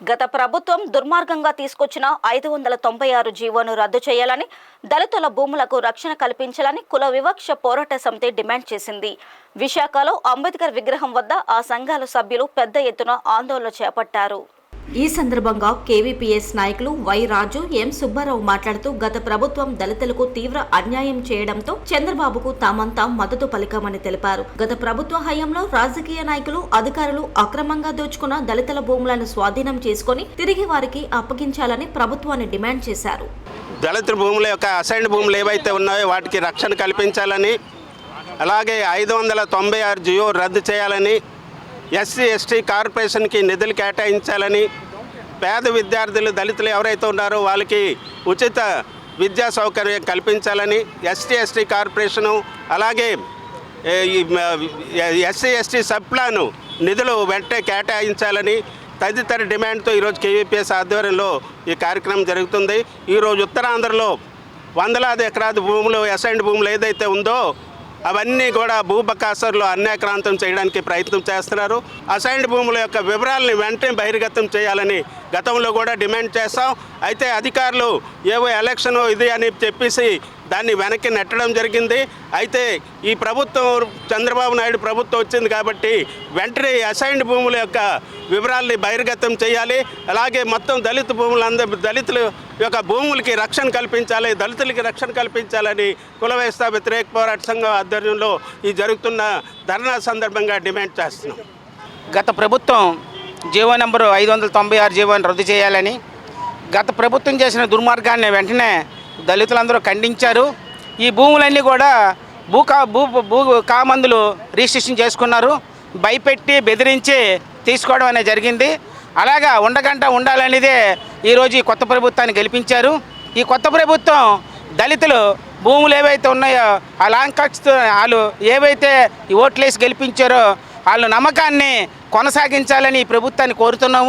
గత ప్రభుత్వం దుర్మార్గంగా తీసుకొచ్చిన 596 జీవోను రద్దు చేయాలని, దళితుల భూములకు రక్షణ కల్పించాలని కుల వివక్ష పోరాట సమితి డిమాండ్ చేసింది. విశాఖలో అంబేద్కర్ విగ్రహం వద్ద ఆ సంఘాల సభ్యులు పెద్ద ఎత్తున ఆందోళన చేపట్టారు. ఈ సందర్భంగా కేవీపీఎస్ నాయకులు వై రాజు, ఎం సుబ్బారావు మాట్లాడుతూ గత ప్రభుత్వం దళితులకు తీవ్ర అన్యాయం చేయడంతో చంద్రబాబుకు తామంతా మద్దతు పలికామని తెలిపారు. గత ప్రభుత్వ హయాంలో రాజకీయ నాయకులు, అధికారులు అక్రమంగా దోచుకున్న దళితుల భూములను స్వాధీనం చేసుకుని తిరిగి వారికి అప్పగించాలని ప్రభుత్వాన్ని డిమాండ్ చేశారు. దళిత భూముల యొక్క అసైన్డ్ భూములు ఏవైతే ఉన్నాయో వాటికి రక్షణ కల్పించాలని, అలాగే 596 జియో రద్దు చేయాలని, ఎస్సీ ఎస్టీ కార్పొరేషన్కి నిధులు కేటాయించాలని, పేద విద్యార్థులు దళితులు ఎవరైతే ఉన్నారో వాళ్ళకి ఉచిత విద్యా సౌకర్యం కల్పించాలని, ఎస్టీ ఎస్టీ కార్పొరేషను అలాగే ఎస్సీ ఎస్టీ సబ్ప్లాను నిధులు వెంటనే కేటాయించాలని తదితర డిమాండ్తో ఈరోజు కేవీపీఎస్ ఆధ్వర్యంలో ఈ కార్యక్రమం జరుగుతుంది. ఈరోజు ఉత్తరాంధ్రలో వందలాది ఎకరాల భూములు, అసైన్డ్ భూములు ఏదైతే ఉందో అవన్నీ కూడా భూబకాసురులు అన్యాక్రాంతం చేయడానికి ప్రయత్నం చేస్తున్నారు. అసైన్డ్ భూముల యొక్క వివరాలని వెంటనే బహిర్గతం చేయాలని గతంలో కూడా డిమాండ్ చేస్తాం. అయితే అధికారులు ఏవో ఎలక్షన్ ఇది అని చెప్పేసి దాన్ని వెనక్కి నెట్టడం జరిగింది. అయితే ఈ ప్రభుత్వం, చంద్రబాబు నాయుడు ప్రభుత్వం వచ్చింది కాబట్టి వెంటనే అసైన్డ్ భూముల యొక్క వివరాల్ని బహిర్గతం చేయాలి. అలాగే మొత్తం దళితుల యొక్క భూములకి రక్షణ కల్పించాలి, దళితులకి రక్షణ కల్పించాలని కుల వ్యవస్థ వ్యతిరేక పోరాట సంఘం ఆధ్వర్యంలో ఈ జరుగుతున్న ధర్నా సందర్భంగా డిమాండ్ చేస్తున్నాం. గత ప్రభుత్వం జీవో నెంబరు 596 జీవోని రద్దు చేయాలని, గత ప్రభుత్వం చేసిన దుర్మార్గాన్ని వెంటనే దళితులందరూ ఖండించారు. ఈ భూములన్నీ కూడా భూ కామందులు రిజిస్ట్రేషన్ చేసుకున్నారు. భయపెట్టి బెదిరించి తీసుకోవడం అనేది జరిగింది. అలాగా ఉండాలనేదే ఈరోజు ఈ కొత్త ప్రభుత్వాన్ని గెలిపించారు. ఈ కొత్త ప్రభుత్వం దళితులు భూములు ఏవైతే ఉన్నాయో ఆ లాంకాక్స్తో వాళ్ళు ఏవైతే ఓట్లేసి గెలిపించారో వాళ్ళ నమ్మకాన్ని కొనసాగించాలని ఈ ప్రభుత్వాన్ని కోరుతున్నాము.